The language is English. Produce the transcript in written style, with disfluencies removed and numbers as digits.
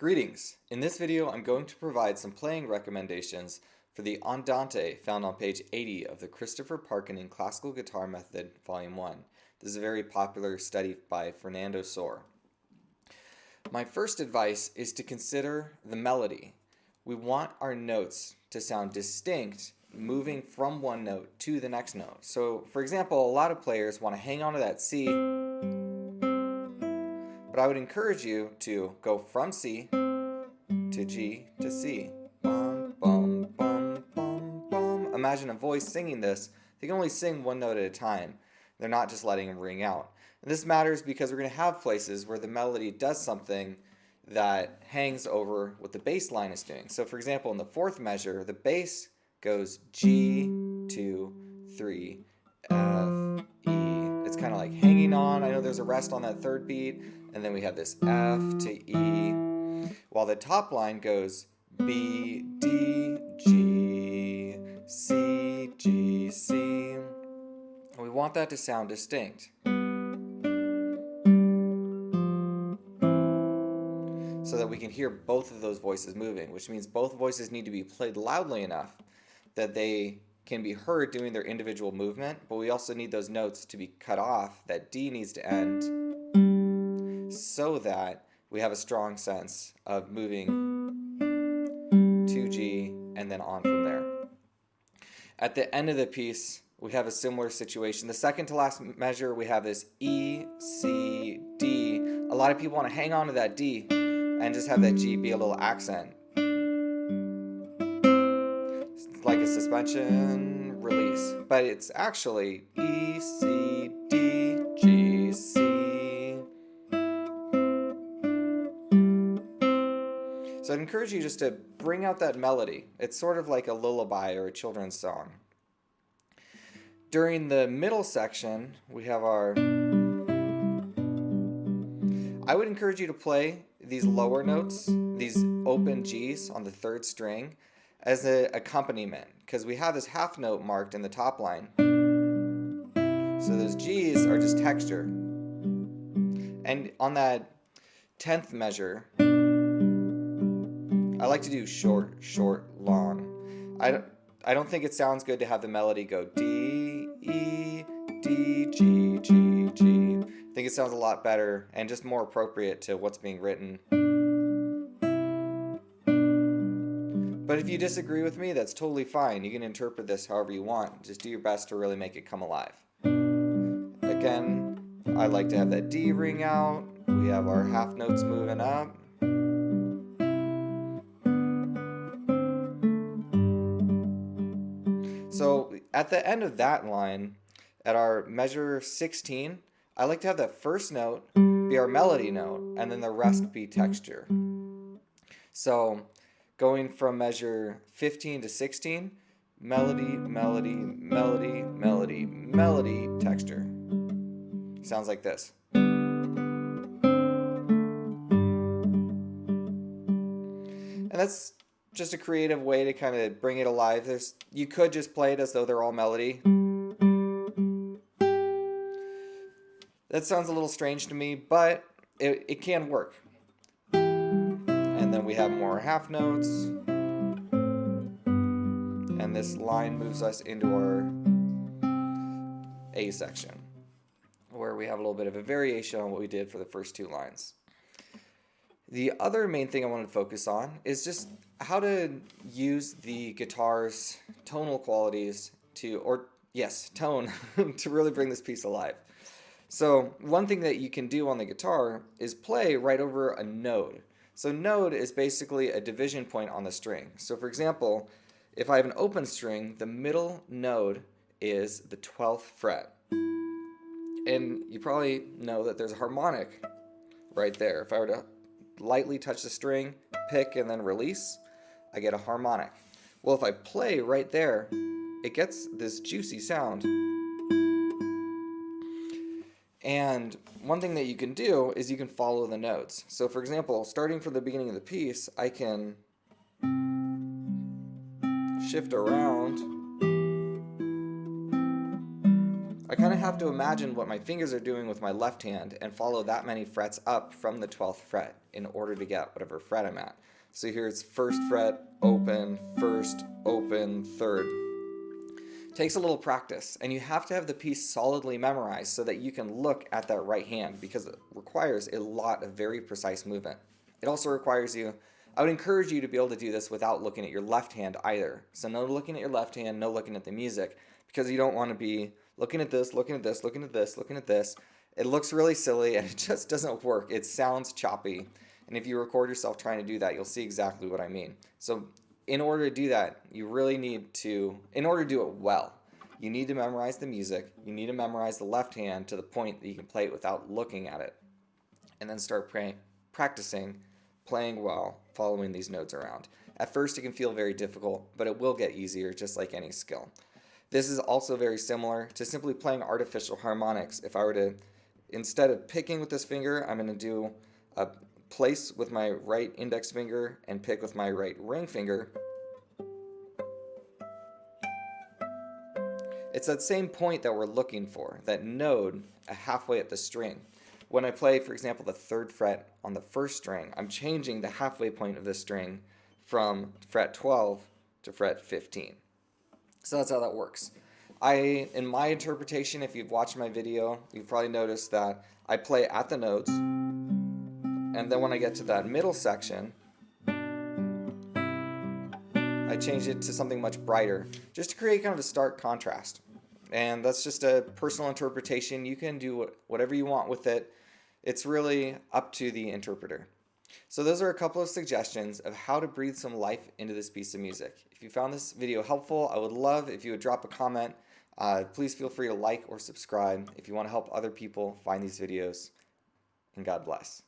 Greetings! In this video I'm going to provide some playing recommendations for the Andante found on page 80 of the Christopher Parkening Classical Guitar Method Vol.1. This is a very popular study by Fernando. My first advice is to consider the melody. We want our notes to sound distinct moving from one note to the next note. So for example, a lot of players want to hang on to that C, but I would encourage you to go from C to G to C. Bum, bum, bum, bum, bum. Imagine a voice singing this. They can only sing one note at a time. They're not just letting them ring out. And this matters because we're going to have places where the melody does something that hangs over what the bass line is doing. So for example, in the fourth measure, the bass goes G, 2, 3, F, E. It's kind of like hanging on. I know there's a rest on that third beat. And then we have this F to E, while the top line goes B, D, G, C, G, C. And we want that to sound distinct. So that we can hear both of those voices moving, which means both voices need to be played loudly enough that they can be heard doing their individual movement, but we also need those notes to be cut off. That D needs to end so that we have a strong sense of moving to G and then on from there. At the end of the piece, we have a similar situation. The second to last measure, we have this E, C, D. A lot of people want to hang on to that D and just have that G be a little accent. It's like a suspension release, but it's actually E, C, D, G, C. So I'd encourage you just to bring out that melody. It's sort of like a lullaby or a children's song. During the middle section, we have our... I would encourage you to play these lower notes, these open Gs on the third string, as an accompaniment, because we have this half note marked in the top line. So those Gs are just texture. And on that 10th measure, I like to do short, short, long. I don't think it sounds good to have the melody go D, E, D, G, G, G. I think it sounds a lot better and just more appropriate to what's being written. But if you disagree with me, that's totally fine. You can interpret this however you want. Just do your best to really make it come alive. Again, I like to have that D ring out. We have our half notes moving up. So at the end of that line, at our measure 16, I like to have that first note be our melody note, and then the rest be texture. So going from measure 15 to 16, melody, melody, melody, melody, melody, texture. Sounds like this. And that's just a creative way to kind of bring it alive. You could just play it as though they're all melody. That sounds a little strange to me, but it can work. And then we have more half notes. And this line moves us into our A section, where we have a little bit of a variation on what we did for the first two lines. The other main thing I want to focus on is just how to use the guitar's tonal qualities to really bring this piece alive. So one thing that you can do on the guitar is play right over a node. So node is basically a division point on the string. So for example, if I have an open string, the middle node is the 12th fret. And you probably know that there's a harmonic right there. If I were to lightly touch the string, pick, and then release, I get a harmonic. Well, if I play right there, it gets this juicy sound. And one thing that you can do is you can follow the notes. So for example, starting from the beginning of the piece, I can shift around. I kind of have to imagine what my fingers are doing with my left hand and follow that many frets up from the 12th fret in order to get whatever fret I'm at. So here it's first fret, open, first, open, third. Takes a little practice, and you have to have the piece solidly memorized so that you can look at that right hand, because it requires a lot of very precise movement. It also requires you, I would encourage you to be able to do this without looking at your left hand either. So no looking at your left hand, no looking at the music, because you don't want to be looking at this, looking at this, looking at this, looking at this. It looks really silly and it just doesn't work. It sounds choppy. And if you record yourself trying to do that, you'll see exactly what I mean. So in order to do that, you really need to, in order to do it well, you need to memorize the music. You need to memorize the left hand to the point that you can play it without looking at it. And then start practicing playing well, following these notes around. At first it can feel very difficult, but it will get easier just like any skill. This is also very similar to simply playing artificial harmonics. If I were to, instead of picking with this finger, I'm going to do a place with my right index finger and pick with my right ring finger. It's that same point that we're looking for, that node halfway up the string. When I play, for example, the 3rd fret on the 1st string, I'm changing the halfway point of the string from fret 12 to fret 15. So that's how that works. In my interpretation, if you've watched my video, you've probably noticed that I play at the notes, and then when I get to that middle section, I change it to something much brighter, just to create kind of a stark contrast. And that's just a personal interpretation. You can do whatever you want with it. It's really up to the interpreter. So those are a couple of suggestions of how to breathe some life into this piece of music. If you found this video helpful, I would love if you would drop a comment. Please feel free to like or subscribe if you want to help other people find these videos. And God bless.